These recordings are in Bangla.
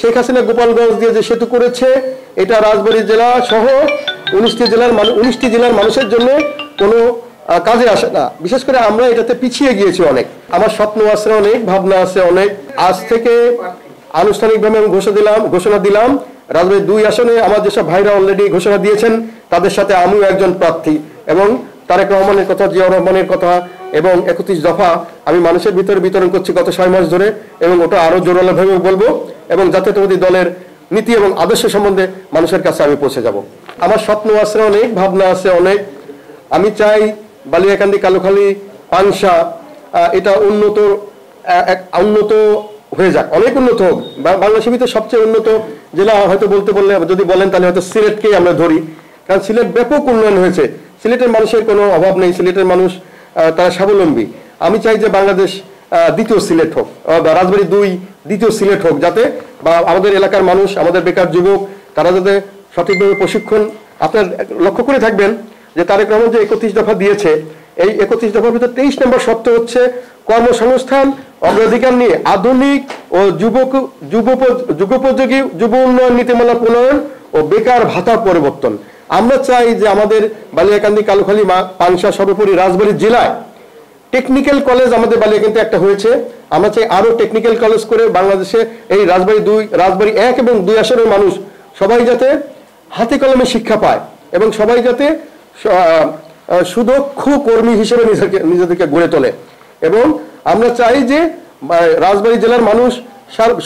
শেখ হাসিনা গোপালগঞ্জ দিয়ে যে সেতু করেছে এটা রাজবাড়ী জেলা সহ 19টি জেলার মানুষের জন্য কোনো কাজে আসে না। বিশেষ করে আমরা এটাতে পিছিয়ে গিয়েছি অনেক। আমার স্বপ্ন আছে অনেক, ভাবনা আছে অনেক। আজ থেকে আনুষ্ঠানিকভাবে আমি ঘোষণা দিলাম রাজবাড়ী 2 আসনে আমার যেসব ভাইরা অলরেডি ঘোষণা দিয়েছেন তাদের সাথে আমিও একজন প্রার্থী, এবং তারেক রহমানের কথা, জিয়াউর রহমানের কথা এবং 31 দফা আমি মানুষের ভিতরে বিতরণ করছি গত 6 মাস ধরে, এবং ওটা আরো জোরালোভাবে বলবো, এবং জাতীয়তাবাদী দলের নীতি এবং আদর্শ সম্বন্ধে মানুষের কাছে আমি পৌঁছে যাব। আমার স্বপ্ন আছে অনেক, ভাবনা আছে অনেক। আমি চাই বালিয়াকান্দি, কালুখালী, পাংশা এটা উন্নত হয়ে যাক, অনেক উন্নত হোক। বাংলাদেশের ভিতরে সবচেয়ে উন্নত জেলা হয়তো যদি বলেন তাহলে হয়তো সিলেটকেই আমরা ধরি, কারণ সিলেট ব্যাপক উন্নয়ন হয়েছে। সিলেটের মানুষের কোনো অভাব নেই, সিলেটের মানুষ তারা স্বাবলম্বী। আমি চাই যে বাংলাদেশ দ্বিতীয় সিলেট হোক, রাজবাড়ী 2 দ্বিতীয় সিলেট হোক, যাতে বা আমাদের এলাকার মানুষ, আমাদের বেকার যুবক তারা যাতে সঠিকভাবে প্রশিক্ষণ। আপনার লক্ষ্য করে থাকবেন যে তারেক রহমান যে 31 দফা দিয়েছে, এই 31 দফার ভিতরে 23 নম্বর শর্ত হচ্ছে কর্মসংস্থান অগ্রাধিকার নিয়ে আধুনিক ও যুগোপযোগী যুব উন্নয়ন নীতিমালা প্রণয়ন ও বেকার ভাতা পরিবর্তন। আমরা চাই যে আমাদের বালিয়াকান্দি, কালুখালী, পাংশা, সর্বোপরি রাজবাড়ী জেলায় টেকনিক্যাল কলেজ আমাদের বালিয়াকান্দিতে একটা হয়েছে। আমরা চাই আরো টেকনিক্যাল কলেজ করে বাংলাদেশে এই রাজবাড়ী 1 এবং 2 আসনের মানুষ সবাই যাতে হাতে কলমে শিক্ষা পায়, এবং সবাই যাতে সুদক্ষ কর্মী হিসেবে নিজেদেরকে গড়ে তোলে। এবং আমরা চাই যে রাজবাড়ী জেলার মানুষ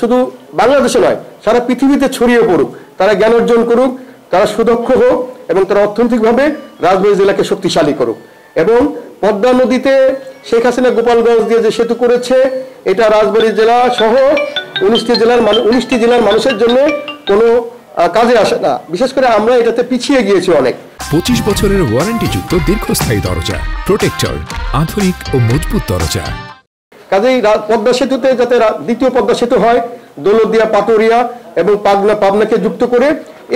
শুধু বাংলাদেশে নয়, সারা পৃথিবীতে ছড়িয়ে পড়ুক, তারা জ্ঞান অর্জন করুক, তারা সুদক্ষ হোক, এবং তারা অর্থনৈতিকভাবে রাজবাড়ী জেলাকে শক্তিশালী করুক। এবং পদ্মা নদীতে শেখ হাসিনা গোপালগঞ্জ দিয়ে যে সেতু করেছে এটা রাজবাড়ী জেলা সহ 19টি জেলার মানুষের জন্য কোনো কাজে আসে না। বিশেষ করে আমরা এটাতে পিছিয়ে গিয়েছি অনেক। 25 বছরের ওয়ারেন্টিযুক্ত দীর্ঘস্থায়ী দরজা প্রোটেক্টর, আধুনিক ও মজবুত দরজা। কাজেই পদ্মা সেতুতে যাতে দ্বিতীয় পদ্মা সেতু হয়, দৌলতদিয়া, পাটুরিয়া এবং পাবনাকে যুক্ত করে,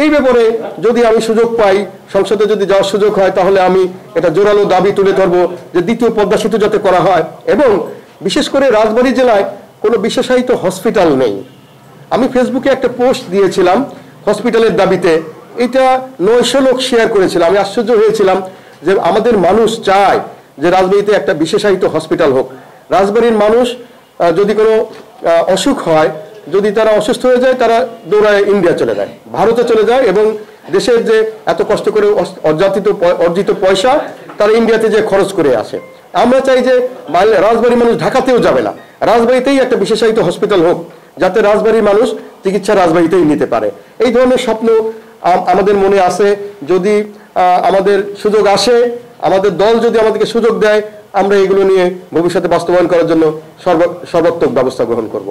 এই ব্যাপারে যদি আমি সুযোগ পাই, সংসদে যদি যাওয়ার সুযোগ হয়, তাহলে আমি এটা জোরালো দাবি তুলে ধরবো যে দ্বিতীয় পদ্মা সেতু যাতে করা হয়। এবং বিশেষ করে রাজবাড়ী জেলায় কোনো বিশেষায়িত হসপিটাল নেই। আমি ফেসবুকে একটা পোস্ট দিয়েছিলাম হসপিটালের দাবিতে, এটা 900 লোক শেয়ার করেছিল। আমি আশ্চর্য হয়েছিলাম যে আমাদের মানুষ চায় যে রাজবাড়ীতে একটা বিশেষায়িত হসপিটাল হোক। রাজবাড়ীর মানুষ যদি কোনো অসুখ হয়, যদি তারা অসুস্থ হয়ে যায়, তারা দৌড়ায় ইন্ডিয়া চলে যায়, ভারতে চলে যায়, এবং দেশের যে এত কষ্ট করে অর্জিত পয়সা তারা ইন্ডিয়াতে যে খরচ করে আসে। আমরা চাই যে রাজবাড়ির মানুষ ঢাকাতেও যাবে না, রাজবাড়িতেই একটা বিশেষায়িত হসপিটাল হোক, যাতে রাজবাড়ির মানুষ চিকিৎসা রাজবাড়িতেই নিতে পারে। এই ধরনের স্বপ্ন আমাদের মনে আছে। যদি আমাদের সুযোগ আসে, আমাদের দল যদি আমাদেরকে সুযোগ দেয়, আমরা এগুলো নিয়ে ভবিষ্যতে বাস্তবায়ন করার জন্য সর্বাত্মক ব্যবস্থা গ্রহণ করব।